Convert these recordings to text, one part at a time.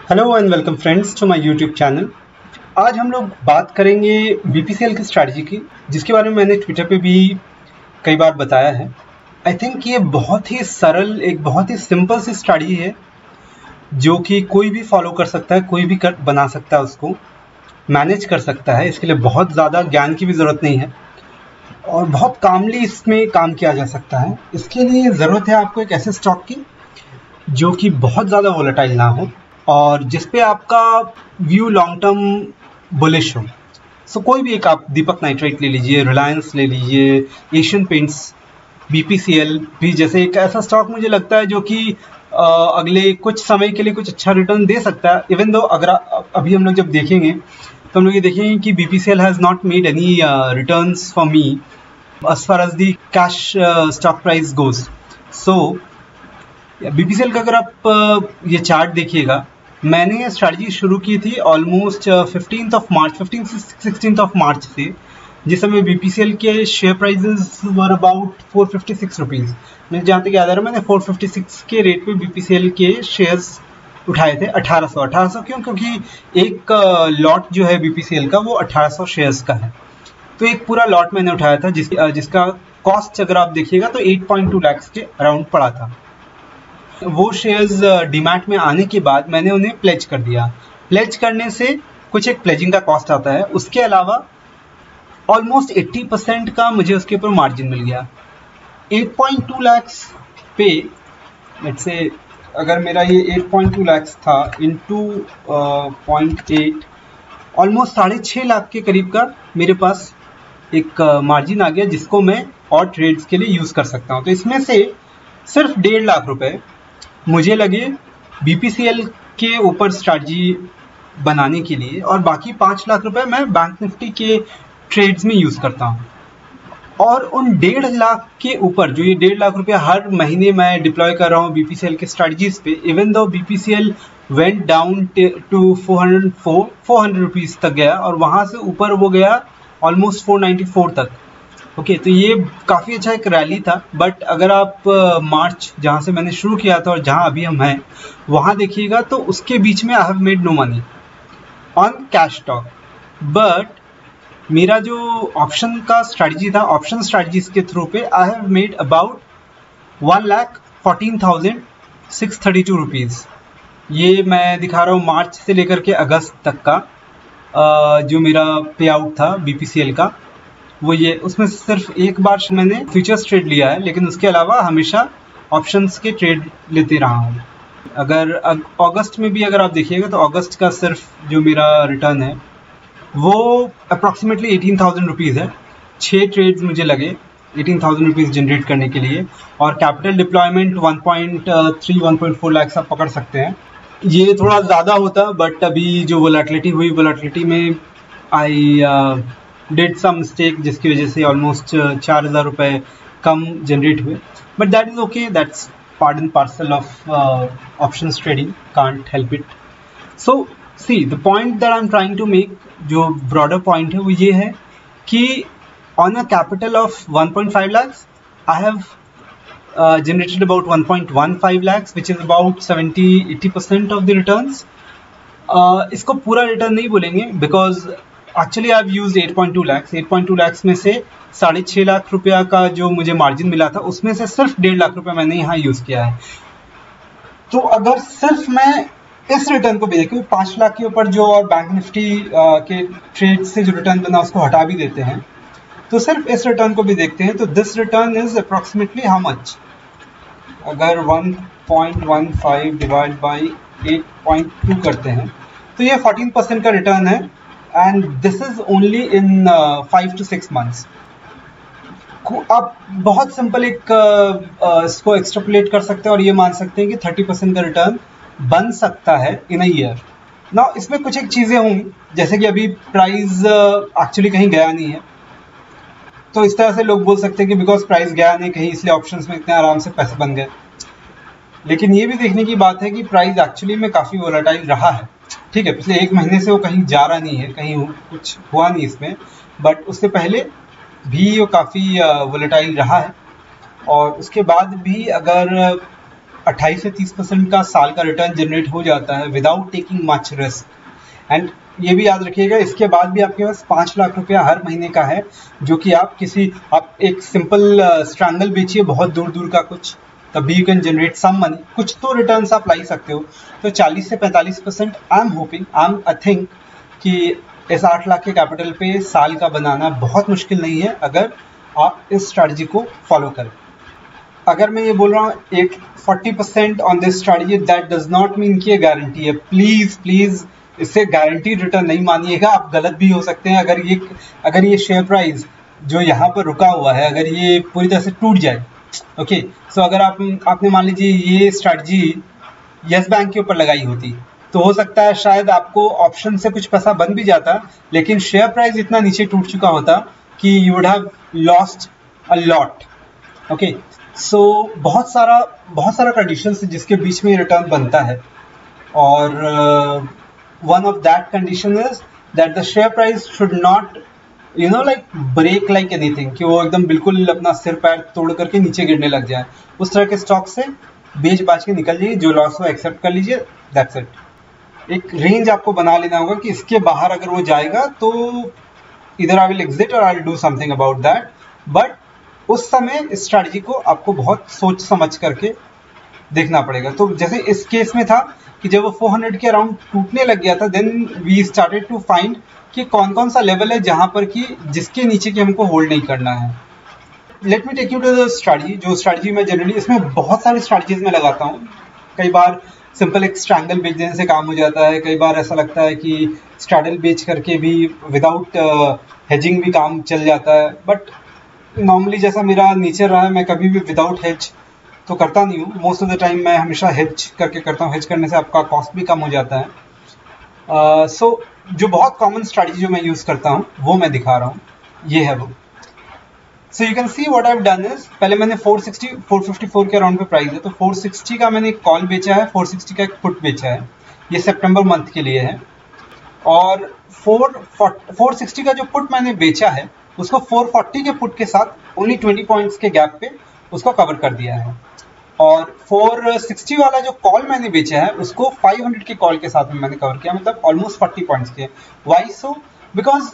Hello and welcome friends to my YouTube channel. आज हम लोग बात करेंगे बीपीसीएल की स्ट्रैटेजी की, जिसके बारे में मैंने ट्विटर पे भी कई बार बताया है। आई थिंक ये बहुत ही सरल, एक बहुत ही सिंपल सी स्ट्रैटेजी है जो कि कोई भी फॉलो कर सकता है, कोई भी बना सकता है, उसको मैनेज कर सकता है। इसके लिए बहुत ज़्यादा ज्ञान की भी ज़रूरत नहीं है और बहुत कामली इसमें काम किया जा सकता है। इसके लिए ज़रूरत है आपको एक ऐसे स्टॉक की जो कि बहुत ज़्यादा वोलेटाइल ना हो और जिस पे आपका व्यू लॉन्ग टर्म बुलिश हो। सो कोई भी एक आप दीपक नाइट्राइट ले लीजिए, रिलायंस ले लीजिए, एशियन पेंट्स, बीपीसीएल भी जैसे एक ऐसा स्टॉक मुझे लगता है जो कि अगले कुछ समय के लिए कुछ अच्छा रिटर्न दे सकता है। इवन दो अगर अभी हम लोग जब देखेंगे तो हम लोग ये देखेंगे कि BPCL has not made any returns for me as far as the cash stock price goes. So BPCL का अगर आप ये चार्ट देखिएगा, मैंने ये स्ट्रैटेजी शुरू की थी ऑलमोस्ट 15 ऑफ मार्च से, जिस समय बीपीसीएल के share prices were about 456 rupees. मुझे जहाँ तक याद आ रहा है मैंने 456 के रेट पे बीपीसीएल के शेयर्स उठाए थे। 1800 क्यों? क्योंकि एक लॉट जो है बीपीसीएल का वो 1800 शेयर्स का है, तो एक पूरा लॉट मैंने उठाया था जिसका कॉस्ट अगर आप देखिएगा तो 8.2 लाख के अराउंड पड़ा था। वो शेयर्स डीमैट में आने के बाद मैंने उन्हें प्लेज कर दिया। प्लेज करने से कुछ एक प्लेजिंग का कॉस्ट आता है, उसके अलावा ऑलमोस्ट 80% का मुझे उसके ऊपर मार्जिन मिल गया। 8.2 लाख पे लेट्स से अगर मेरा ये 8.2 लाख था इंटू 0.8, ऑलमोस्ट 6.5 लाख के करीब का मेरे पास एक मार्जिन आ गया, जिसको मैं और ट्रेड्स के लिए यूज़ कर सकता हूँ। तो इसमें से सिर्फ 1.5 लाख रुपए मुझे लगे बीपीसीएल के ऊपर स्ट्रैटेजी बनाने के लिए, और बाकी 5 लाख रुपए मैं बैंक निफ्टी के ट्रेड्स में यूज़ करता हूँ। और उन 1.5 लाख के ऊपर जो ये 1.5 लाख रुपया हर महीने मैं डिप्लॉय कर रहा हूँ बीपीसीएल के स्ट्रैटेजीज पे, even though BPCL went down to 400 rupees तक गया और वहाँ से ऊपर वो गया ऑलमोस्ट 494 तक। ओके, तो ये काफ़ी अच्छा एक रैली था। बट अगर आप मार्च जहाँ से मैंने शुरू किया था और जहाँ अभी हम हैं वहाँ देखिएगा तो उसके बीच में I have made no money on cash stock. But मेरा जो ऑप्शन का स्ट्रैटेजी था, ऑप्शन स्ट्रैटेजीज के थ्रू पे आई हैव मेड अबाउट 1,14,632 रुपीज़। ये मैं दिखा रहा हूँ मार्च से लेकर के अगस्त तक का जो मेरा पे आउट था बीपीसीएल का, वो ये। उसमें सिर्फ एक बार मैंने फ्यूचर्स ट्रेड लिया है, लेकिन उसके अलावा हमेशा ऑप्शंस के ट्रेड लेते रहा हूँ। अगर अगस्त में भी अगर आप देखिएगा तो अगस्त का सिर्फ जो मेरा रिटर्न है वो अप्रॉक्सीमेटली 18,000 रुपीज़ है। 6 ट्रेड्स मुझे लगे 18,000 रुपीज़ जनरेट करने के लिए, और कैपिटल डिप्लॉयमेंट 1.4 लाख आप पकड़ सकते हैं। ये थोड़ा ज़्यादा होता, बट अभी जो वोलेटिलिटी हुई, वोलेटिलिटी में आई डिड सम मिस्टेक, जिसकी वजह से ऑलमोस्ट 4,000 रुपये कम जनरेट हुए। But that is okay, that's part and parcel of options trading, can't help it. So see the point that I am trying to make, जो broader point है वो ये है कि on a capital of 1.5 lakhs I have generated about 1.15 lakhs, which is about 70-80% of the returns. इसको पूरा return नहीं बोलेंगे because actually I have used 8.2 lakhs। 8.2 lakhs में से 6.5 लाख रुपया का जो मुझे मार्जिन मिला था उसमें से सिर्फ 1.5 लाख रुपया मैंने यहाँ यूज़ किया है। तो अगर सिर्फ मैं इस रिटर्न को भी देखूँ, 5 लाख के ऊपर जो और बैंक निफ्टी के ट्रेड से जो रिटर्न बना उसको हटा भी देते हैं, तो सिर्फ इस रिटर्न को भी देखते हैं तो this return is approximately how much? अगर 1.15 डिवाइड बाई 8.2 करते हैं तो ये 14% का रिटर्न है, and this is only in 5 to 6 months। आप बहुत सिंपल एक इसको एक्सट्रापोलेट कर सकते हैं और ये मान सकते हैं कि 30% का रिटर्न बन सकता है इन अ ईयर। नाउ इसमें कुछ एक चीज़ें होंगी, जैसे कि अभी प्राइस एक्चुअली कहीं गया नहीं है, तो इस तरह से लोग बोल सकते हैं कि बिकॉज प्राइस गया नहीं कहीं इसलिए ऑप्शंस में इतने आराम से पैसे बन गए। लेकिन ये भी देखने की बात है कि प्राइस एक्चुअली में काफ़ी वोलेटाइल रहा है। ठीक है, पिछले 1 महीने से वो कहीं जा रहा नहीं है, कहीं कुछ हुआ नहीं इसमें, बट उससे पहले भी वो काफ़ी वोलेटाइल रहा है। और उसके बाद भी अगर 28 से 30% का साल का रिटर्न जनरेट हो जाता है without taking much risk. And ये भी याद रखिएगा, इसके बाद भी आपके पास 5 लाख रुपया हर महीने का है, जो कि आप एक सिंपल स्ट्रैंगल बेचिए बहुत दूर दूर का कुछ, तभी you can generate some money, कुछ तो रिटर्न आप ला ही सकते हो। तो 40 से 45% आई थिंक कि इस 8 लाख के कैपिटल पे साल का बनाना बहुत मुश्किल नहीं है अगर आप इस स्ट्रैटेजी को फॉलो करें। अगर मैं ये बोल रहा हूँ 40% on this strategy, that does not mean कि ये गारंटी है। प्लीज इससे गारंटीड रिटर्न नहीं मानिएगा, आप गलत भी हो सकते हैं। अगर ये शेयर प्राइस जो यहाँ पर रुका हुआ है अगर ये पूरी तरह से टूट जाए, ओके, सो अगर आपने मान लीजिए ये स्ट्रैटेजी यस बैंक के ऊपर लगाई होती तो हो सकता है शायद आपको ऑप्शन से कुछ पैसा बन भी जाता, लेकिन शेयर प्राइस इतना नीचे टूट चुका होता कि you would have lost a lot. Okay, so बहुत सारा कंडीशन है जिसके बीच में रिटर्न बनता है, और one of that condition is that the share price should not break like anything, कि वो एकदम बिल्कुल अपना सिर पैर तोड़ करके नीचे गिरने लग जाए। उस तरह के स्टॉक से बेच बाच के निकल जाइए, जो लॉस हो एक्सेप्ट कर लीजिए, दैट्स इट। एक रेंज आपको बना लेना होगा कि इसके बाहर अगर वो जाएगा तो इधर आई विल एग्जिट और I will do something about that. But उस समय इस स्ट्रैटेजी को आपको बहुत सोच समझ करके देखना पड़ेगा। तो जैसे इस केस में था कि जब वो 400 के अराउंड टूटने लग गया था, then we started to find कि कौन कौन सा लेवल है जहां पर कि जिसके नीचे की हमको होल्ड नहीं करना है। Let me take you to the strategy. जो स्ट्रैटेजी मैं जनरली, इसमें बहुत सारी स्ट्रैटेजीज में लगाता हूँ। कई बार सिंपल एक स्ट्रैंगल बेच देने से काम हो जाता है, कई बार ऐसा लगता है कि स्ट्रैडल बेच करके भी विदाउट हेजिंग भी काम चल जाता है। बट नॉर्मली जैसा मेरा नेचर रहा है, मैं कभी भी विदाउट हेज तो करता नहीं हूँ। मोस्ट ऑफ द टाइम मैं हमेशा हेज करके करता हूँ। हेज करने से आपका कॉस्ट भी कम हो जाता है। सो जो बहुत कॉमन स्ट्रैटेजी जो मैं यूज़ करता हूँ वो मैं दिखा रहा हूँ, ये है वो। So you can see what I have done is, पहले मैंने 454 के अराउंड पे प्राइस है, तो 460 का मैंने एक कॉल बेचा है, 460 का एक पुट बेचा है। ये सितंबर मंथ के लिए है। और 460 का जो पुट मैंने बेचा है उसको 440 के पुट के साथ ओनली 20 पॉइंट्स के गैप पे उसको कवर कर दिया है। और 460 वाला जो कॉल मैंने बेचा है उसको 500 के कॉल के साथ में मैंने कवर किया, मतलब ऑलमोस्ट 40 पॉइंट्स के। Why so? Because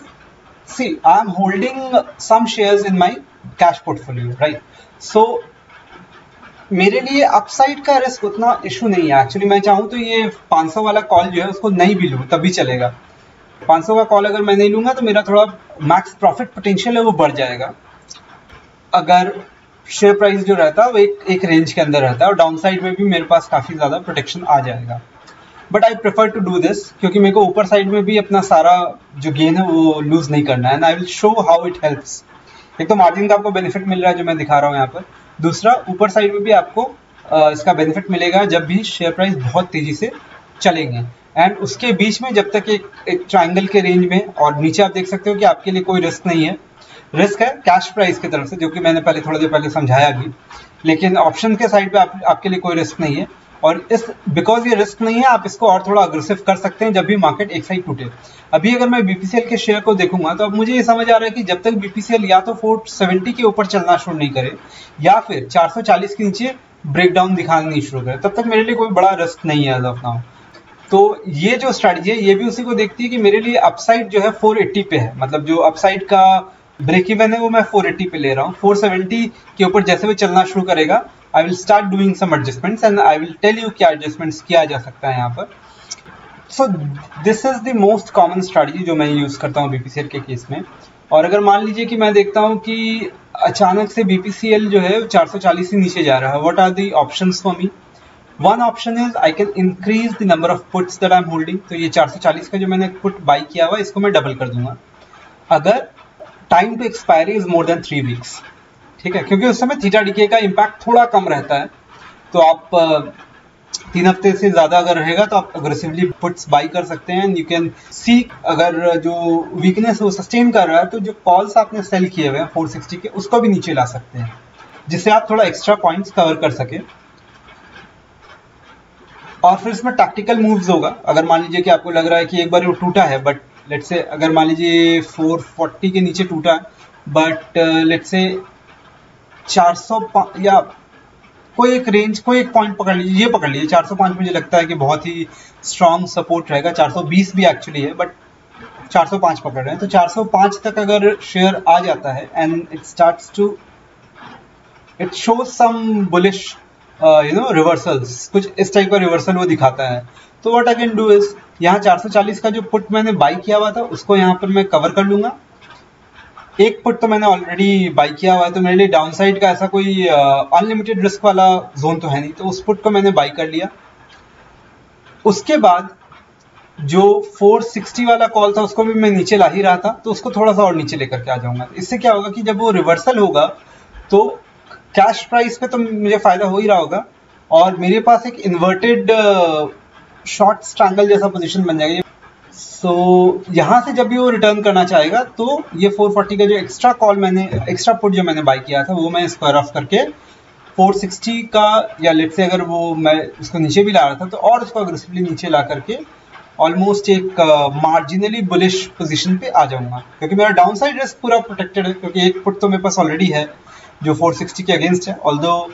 see I am holding some shares in my cash portfolio, right? So मेरे लिए अपसाइड का रिस्क उतना इशू नहीं है। एक्चुअली मैं चाहूँ तो ये 500 वाला कॉल जो है उसको नहीं भी लूँ तब भी चलेगा। 500 का कॉल अगर मैं नहीं लूँगा तो मेरा थोड़ा मैक्स प्रॉफिट पोटेंशियल है वो बढ़ जाएगा, अगर शेयर प्राइस जो रहता है वो एक रेंज के अंदर रहता है, और डाउन साइड में भी मेरे पास काफ़ी ज़्यादा प्रोटेक्शन आ जाएगा। But I prefer to do this क्योंकि मेरे को ऊपर साइड में भी अपना सारा जो गेन है वो लूज नहीं करना है। And I will show how it helps. एक तो मार्जिन का आपको बेनिफिट मिल रहा है जो मैं दिखा रहा हूँ यहाँ पर, दूसरा ऊपर साइड में भी आपको इसका बेनिफिट मिलेगा जब भी शेयर प्राइस बहुत तेजी से चलेंगे। एंड उसके बीच में जब तक एक ट्राइंगल के रेंज में, और नीचे आप देख सकते हो कि आपके लिए कोई रिस्क नहीं है। रिस्क है कैश प्राइस की तरफ से, जो कि मैंने पहले थोड़ी देर पहले समझाया भी, लेकिन ऑप्शन के साइड पे आपके लिए कोई रिस्क नहीं है। और बिकॉज ये रिस्क नहीं है, आप इसको और थोड़ा अग्रेसिव कर सकते हैं जब भी मार्केट एक साइड टूटे। अभी अगर मैं बीपीसीएल के शेयर को देखूंगा तो अब मुझे ये समझ आ रहा है कि जब तक बीपीसीएल या तो 470 के ऊपर चलना शुरू नहीं करे या फिर 440 के नीचे ब्रेकडाउन दिखाना नहीं शुरू करे, तब तक मेरे लिए कोई बड़ा रिस्क नहीं है एज ऑफ नाउ। तो ये जो स्ट्रैटेजी है ये भी उसी को देखती है कि मेरे लिए अपसाइड जो है 480 पे है, मतलब जो अपसाइड का ब्रेक इवन है वो मैं 480 पे ले रहा हूँ। 470 के ऊपर जैसे भी चलना शुरू करेगा I will start doing some adjustments and I will tell you क्या एडजस्टमेंट्स किया जा सकता है यहाँ पर। So this is the most common strategy जो मैं यूज करता हूँ बीपीसीएल के केस में। और अगर मान लीजिए कि मैं देखता हूँ कि अचानक से बीपीसीएल जो है 440 से नीचे जा रहा है, what are the options for me? One option is I can increase the number of puts that I am holding. तो ये 440 का जो मैंने पुट बाई किया हुआ इसको मैं डबल कर दूंगा अगर time to expiry is more than 3 weeks, ठीक है, क्योंकि उस समय थीटा डीके का इम्पैक्ट थोड़ा कम रहता है। तो आप 3 हफ्ते से ज्यादा अगर रहेगा तो आप अग्रेसिवली पुट्स बाई कर सकते हैं। यू कैन सी अगर जो वीकनेस वो सस्टेन कर रहा है तो जो कॉल्स आपने सेल किए हुए हैं 460 के उसको भी नीचे ला सकते हैं, जिससे आप थोड़ा एक्स्ट्रा पॉइंट्स कवर कर सके। और फिर इसमें टैक्टिकल मूव्स होगा। अगर मान लीजिए कि आपको लग रहा है कि एक बार वो टूटा है, बट लेट्स से अगर मान लीजिए 440 के नीचे टूटा है, बट लेट्स से 400 या कोई एक रेंज, कोई एक पॉइंट पकड़ लीजिए, ये पकड़ लीजिए 405 मुझे लगता है कि बहुत ही स्ट्रॉन्ग सपोर्ट रहेगा। 420 भी एक्चुअली है, बट 405 पकड़ रहे हैं, तो 405 तक अगर शेयर आ जाता है and it starts to, it shows some bullish reversals, कुछ इस टाइप का रिवर्सल वो दिखाता है, तो what I can do is, यहाँ 440 का जो पुट मैंने बाई किया हुआ था उसको यहाँ पर मैं कवर कर लूंगा। एक पुट तो मैंने ऑलरेडी बाई किया हुआ है, तो मेरे लिए डाउनसाइड का ऐसा कोई अनलिमिटेड रिस्क वाला जोन तो है नहीं, तो उस पुट को मैंने बाई कर लिया। उसके बाद जो 460 वाला कॉल था उसको भी मैं नीचे ला ही रहा था, तो उसको थोड़ा सा और नीचे लेकर के आ जाऊंगा। इससे क्या होगा कि जब वो रिवर्सल होगा तो कैश प्राइस पे तो मुझे फायदा हो ही रहा होगा, और मेरे पास एक इन्वर्टेड शॉर्ट स्ट्रैंगल जैसा पोजीशन बन जाएगा। सो यहाँ से जब भी वो रिटर्न करना चाहेगा तो ये 440 का जो एक्स्ट्रा कॉल मैंने, एक्स्ट्रा पुट जो मैंने बाई किया था वो मैं स्क्वायर ऑफ करके 460 का, या लेट से अगर वो मैं इसको नीचे भी ला रहा था तो और उसको अग्रेसिवली नीचे ला करके ऑलमोस्ट एक मार्जिनली बुलिश पोजीशन पे आ जाऊंगा, क्योंकि मेरा डाउन साइड रिस्क पूरा प्रोटेक्टेड है, क्योंकि एक पुट तो मेरे पास ऑलरेडी है जो 460 के अगेंस्ट है, ऑल्दो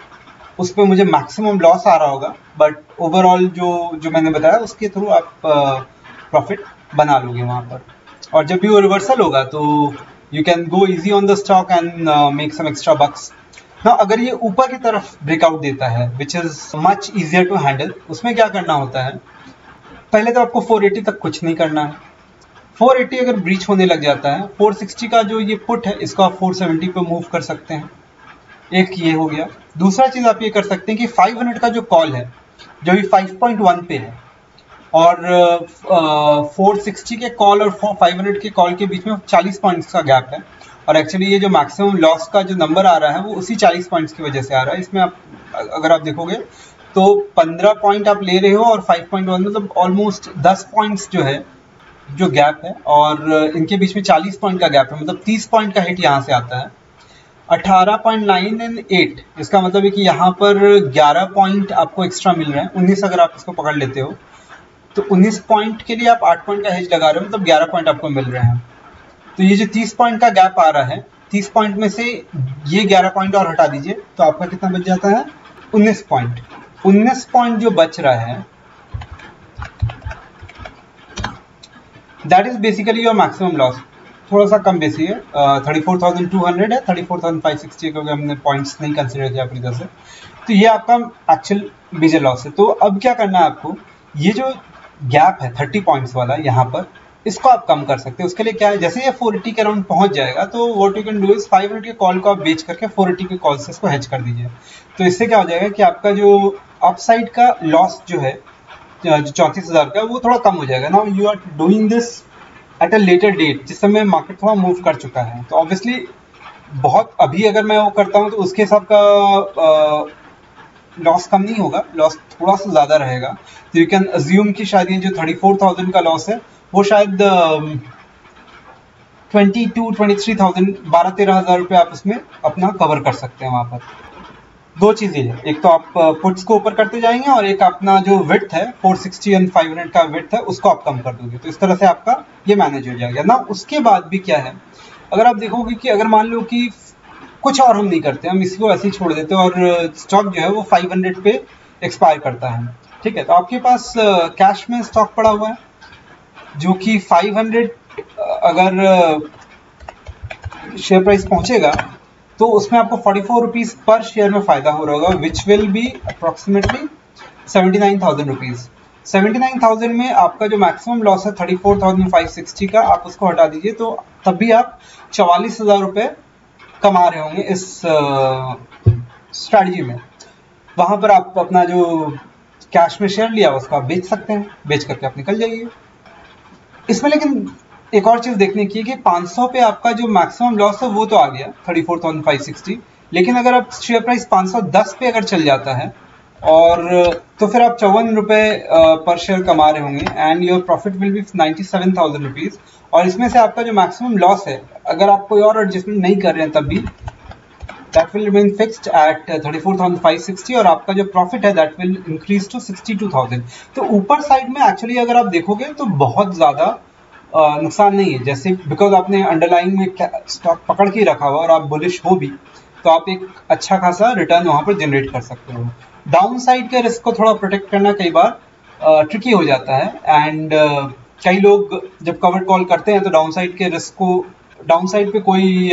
उस पर मुझे मैक्सिमम लॉस आ रहा होगा, बट ओवरऑल जो मैंने बताया उसके थ्रू आप प्रॉफिट बना लोगे वहां पर। और जब भी वो रिवर्सल होगा तो you can go easy on the stock and make some extra bucks. ना अगर ये ऊपर की तरफ ब्रेकआउट देता है which is much easier to handle, उसमें क्या करना होता है, पहले तो आपको 480 तक कुछ नहीं करना है। 480 अगर ब्रीच होने लग जाता है, 460 का जो ये पुट है इसको आप 470 पे मूव कर सकते हैं, एक ये हो गया। दूसरा चीज आप ये कर सकते हैं कि 500 का जो कॉल है जो भी 5.1 पे है, और 460 के कॉल और 500 के कॉल के बीच में 40 पॉइंट्स का गैप है, और एक्चुअली ये जो मैक्सिमम लॉस का जो नंबर आ रहा है वो उसी 40 पॉइंट्स की वजह से आ रहा है। इसमें आप अगर आप देखोगे तो 15 पॉइंट आप ले रहे हो और 5.1 मतलब ऑलमोस्ट 10 पॉइंट्स जो है जो गैप है, और इनके बीच में 40 पॉइंट का गैप है, मतलब 30 पॉइंट का हिट यहाँ से आता है। 18.9 एंड 8, इसका मतलब है कि यहाँ पर 11 पॉइंट आपको एक्स्ट्रा मिल रहे हैं। 19 अगर आप इसको पकड़ लेते हो तो 19 पॉइंट के लिए आप 8 पॉइंट का हेज लगा रहे हो, मतलब 11 पॉइंट आपको मिल रहे हैं। तो ये जो 30 पॉइंट का गैप आ रहा है, 30 पॉइंट में से ये 11 पॉइंट और हटा दीजिए तो आपका कितना बच जाता है, 19 पॉइंट। 19 पॉइंट जो बच रहा है that is basically your maximum loss. थोड़ा सा कम बेसी है, 34,200 है, 34,560 क्योंकि हमने पॉइंट्स नहीं कंसिडर किया अपनी तरफ से, तो ये आपका एक्चुअल मेजर लॉस है। तो अब क्या करना है आपको, ये जो गैप है 30 पॉइंट्स वाला यहाँ पर, इसको आप कम कर सकते हैं। उसके लिए क्या है, जैसे ये 480 के अराउंड पहुंच जाएगा तो what you can do is 500 के कॉल को आप बेच करके 480 के कॉल से इसको हेज कर दीजिए। तो इससे क्या हो जाएगा कि आपका जो अपसाइड का लॉस जो है जो 34,000 का, वो थोड़ा कम हो जाएगा। Now you are doing this at a later date, जिस समय मार्केट थोड़ा मूव कर चुका है, तो ऑब्वियसली बहुत अभी अगर मैं वो करता हूँ तो उसके हिसाब का लॉस कम नहीं होगा, लॉस थोड़ा सा ज़्यादा रहेगा। तो यू कैन अज्यूम कि शायद ये जो 34,000 का लॉस है वो शायद 22-23,000, 12-13,000 रुपये आप उसमें अपना कवर कर सकते हैं वहाँ पर। दो चीज़ें हैं, एक तो आप पुट्स को ऊपर करते जाएंगे और एक अपना जो विड्थ है 460 एंड 500 का विड्थ है उसको आप कम कर दोगे, तो इस तरह से आपका ये मैनेज हो जाएगा ना। उसके बाद भी क्या है, अगर आप देखोगे कि अगर मान लो कि कुछ और हम नहीं करते, हम इसको ऐसे ही छोड़ देते हैं और स्टॉक जो है वो 500 पे एक्सपायर करता है, ठीक है, तो आपके पास कैश में स्टॉक पड़ा हुआ है जो कि 500 अगर शेयर प्राइस पहुंचेगा तो उसमें आपको 44 रुपीज पर शेयर में फायदा हो रहा होगा, which will be approximately 79,000 rupees. 79,000 में आपका जो मैक्सिमम लॉस है 34,560 का, आप उसको हटा दीजिए तो तब भी आप 44,000 रुपये कमा रहे होंगे इस स्ट्रैटेजी में। वहां पर आप अपना जो कैश में शेयर लिया उसको आप बेच सकते हैं, बेच करके आप निकल जाइए। इसमें लेकिन एक और चीज देखने की है कि 500 पे आपका जो मैक्सिमम लॉस है वो तो आ गया 34,560, लेकिन अगर आप शेयर प्राइस 510 पे अगर चल जाता है और तो फिर आप 54 रुपये पर शेयर कमा रहे होंगे and your profit will be 97,000 rupees. और इसमें से आपका जो मैक्सिमम लॉस है अगर आप कोई और एडजस्टमेंट नहीं कर रहे हैं तब भी that will remain fixed at 34,560 और आपका जो प्रॉफिट है दैट विल इंक्रीज टू 62,000। तो ऊपर साइड में एक्चुअली अगर आप देखोगे तो बहुत ज्यादा नुकसान नहीं है, जैसे बिकॉज आपने अंडरलाइन में स्टॉक पकड़ के रखा हुआ और आप बुलिश हो भी, तो आप एक अच्छा खासा रिटर्न वहां पर जनरेट कर सकते हो। डाउन साइड के रिस्क को थोड़ा प्रोटेक्ट करना कई बार ट्रिकी हो जाता है, एंड कई लोग जब कवर कॉल करते हैं तो डाउन साइड के रिस्क को, डाउन साइड पे कोई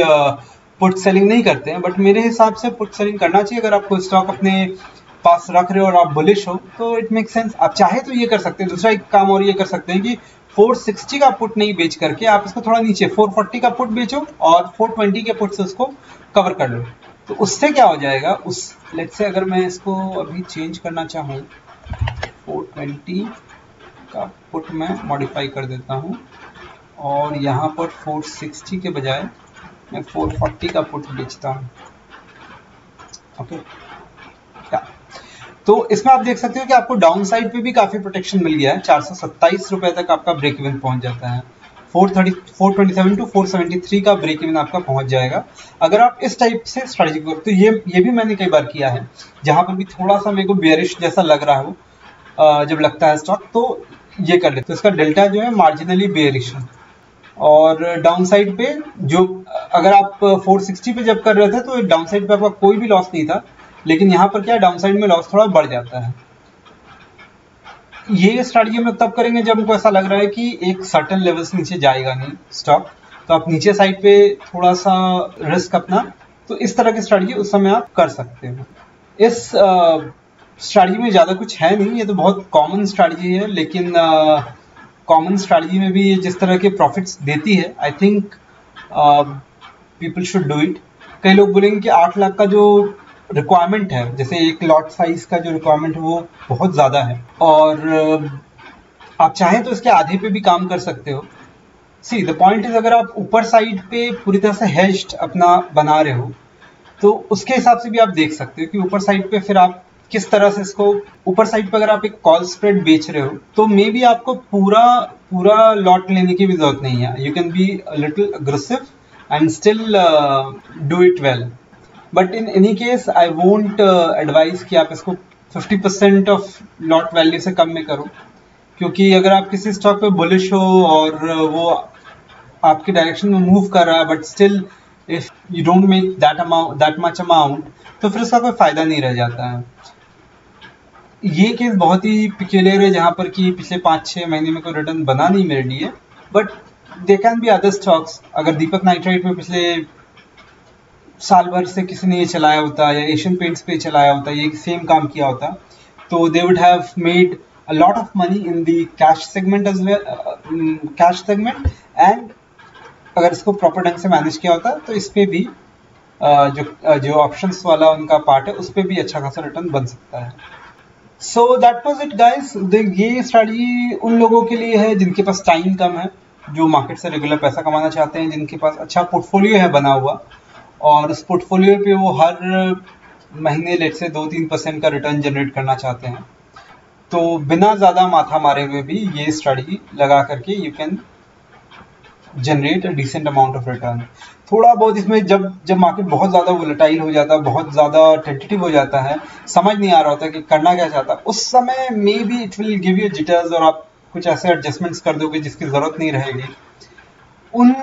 पुट सेलिंग नहीं करते हैं, बट मेरे हिसाब से पुट सेलिंग करना चाहिए। अगर आपको स्टॉक अपने पास रख रहे हो और आप बुलिश हो तो इट मेक सेंस। आप चाहे तो ये कर सकते हैं। दूसरा एक काम और ये कर सकते हैं कि 460 का पुट नहीं बेच करके आप इसको थोड़ा नीचे 440 का पुट बेचो और 420 के पुट से उसको कवर कर लो। तो उससे क्या हो जाएगा, उस लेट्स से अगर मैं इसको अभी चेंज करना चाहूँ, 420 का पुट मैं मॉडिफाई कर देता हूँ और यहाँ पर 460 के बजाय मैं 440 का पुट बेचता हूँ। ओके, तो इसमें आप देख सकते हो कि आपको डाउन साइड पे भी काफी प्रोटेक्शन मिल गया है। 427 रुपए तक आपका ब्रेक इवन पहुंच जाता है। 427 टू 473 का ब्रेक इवन आपका पहुंच जाएगा अगर आप इस टाइप से स्ट्रेटेजी को। तो ये भी मैंने कई बार किया है, जहां पर भी थोड़ा सा मेरे को बेयरिश जैसा लग रहा हो, जब लगता है स्टॉक तो ये कर ले, तो इसका डेल्टा जो है मार्जिनली बेयरिश है। और डाउन साइड पे जो, अगर आप 460 पे जब कर रहे थे तो डाउन साइड पे आपका कोई भी लॉस नहीं था, लेकिन यहाँ पर क्या है, डाउन साइड में लॉस थोड़ा बढ़ जाता है। ये स्ट्रेटजी हम लोग तब करेंगे जब हमको ऐसा लग रहा है कि एक सर्टेन लेवल से नीचे जाएगा नहीं स्टॉक, तो आप नीचे साइड पे थोड़ा सा रिस्क अपना, तो इस तरह की स्ट्रेटजी उस समय आप कर सकते हो। इस स्ट्रेटजी में ज्यादा कुछ है नहीं, ये तो बहुत कॉमन स्ट्रेटजी है, लेकिन कॉमन स्ट्रेटजी में भी जिस तरह के प्रॉफिट्स देती है, I think people should do it. कई लोग बोलेंगे कि 8 लाख का जो रिक्वायरमेंट है, जैसे एक लॉट साइज का जो रिक्वायरमेंट है वो बहुत ज़्यादा है, और आप चाहें तो इसके आधे पे भी काम कर सकते हो। सी द पॉइंट इज, अगर आप ऊपर साइड पे पूरी तरह से हेज्ड अपना बना रहे हो तो उसके हिसाब से भी आप देख सकते हो कि ऊपर साइड पे फिर आप किस तरह से इसको, ऊपर साइड पे अगर आप एक कॉल स्प्रेड बेच रहे हो तो मे बी आपको पूरा लॉट लेने की भी जरूरत नहीं है। You can be little aggressive and still do it well, but in any case I won't advise कि आप इसको 50% ऑफ लॉट वैल्यू से कम में करो, क्योंकि अगर आप किसी स्टॉक पे बुलिश हो और वो आपके डायरेक्शन में मूव कर रहा है, but still if you don't make that much amount, तो फिर उसका कोई फायदा नहीं रह जाता है। ये केस बहुत ही पिक्यूलियर है, जहां पर कि पिछले 5-6 महीने में कोई रिटर्न बना नहीं मेरे लिए, but they can be other stocks. अगर दीपक नाइट्राइट में पिछले साल भर से किसी ने ये चलाया होता या एशियन पेंट्स पे चलाया होता, ये सेम काम किया होता, तो they would have made a lot of money in the cash segment as well, cash segment, and अगर इसको प्रॉपर ढंग से मैनेज किया होता तो इस पे भी जो ऑप्शंस वाला उनका पार्ट है उस पे भी अच्छा खासा रिटर्न बन सकता है। So that was it guys. ये स्ट्रेटजी उन लोगों के लिए है जिनके पास टाइम कम है, जो मार्केट से रेगुलर पैसा कमाना चाहते हैं, जिनके पास अच्छा पोर्टफोलियो है बना हुआ, और उस पोर्टफोलियो पे वो हर महीने लेट से 2-3% का रिटर्न जनरेट करना चाहते हैं। तो बिना ज़्यादा माथा मारे हुए भी ये स्ट्रेटजी लगा करके you can generate a decent amount of return. थोड़ा बहुत इसमें जब मार्केट बहुत ज़्यादा वोलेटाइल हो जाता है, बहुत ज़्यादा टेंटेटिव हो जाता है, समझ नहीं आ रहा होता कि करना क्या चाहता, उस समय may be it will give you jitters और आप कुछ ऐसे एडजस्टमेंट्स कर दोगे जिसकी ज़रूरत नहीं रहेगी। उन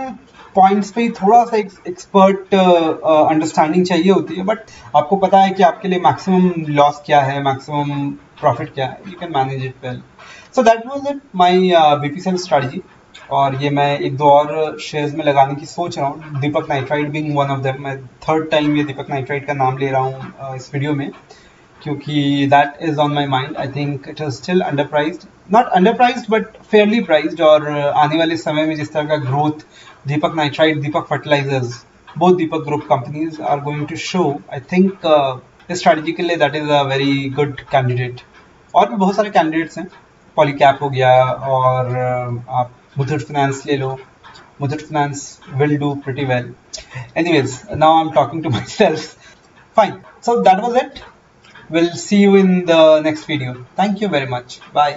पॉइंट्स पे थोड़ा सा एक्सपर्ट अंडरस्टैंडिंग चाहिए होती है, बट आपको पता है कि आपके लिए मैक्सिमम लॉस क्या है, मैक्सिमम प्रॉफिट क्या है, you can manage it well. So that was it my BPCL strategy, और ये मैं 1-2 और शेयर्स में लगाने की सोच रहा हूँ, Deepak nitrite being one of them. मैं 3rd टाइम ये दीपक नाइट्राइट का नाम ले रहा हूँ इस वीडियो में, क्योंकि that is on my mind. I think it is still underpriced, not underpriced but fairly priced, और आने वाले समय में जिस तरह का growth Deepak nitrite, Deepak fertilisers, both Deepak group companies are going to show, I think इस स्ट्रेटजी के लिए that is a very good candidate. और भी बहुत सारे कैंडिडेट्स हैं, पॉलीकैप हो गया, और आप मुथूट फाइनेंस ले लो, Muthoot Finance will do pretty well. Anyways, now I'm talking to myself. Fine. So that was it. We'll see you in the next video. Thank you very much. Bye.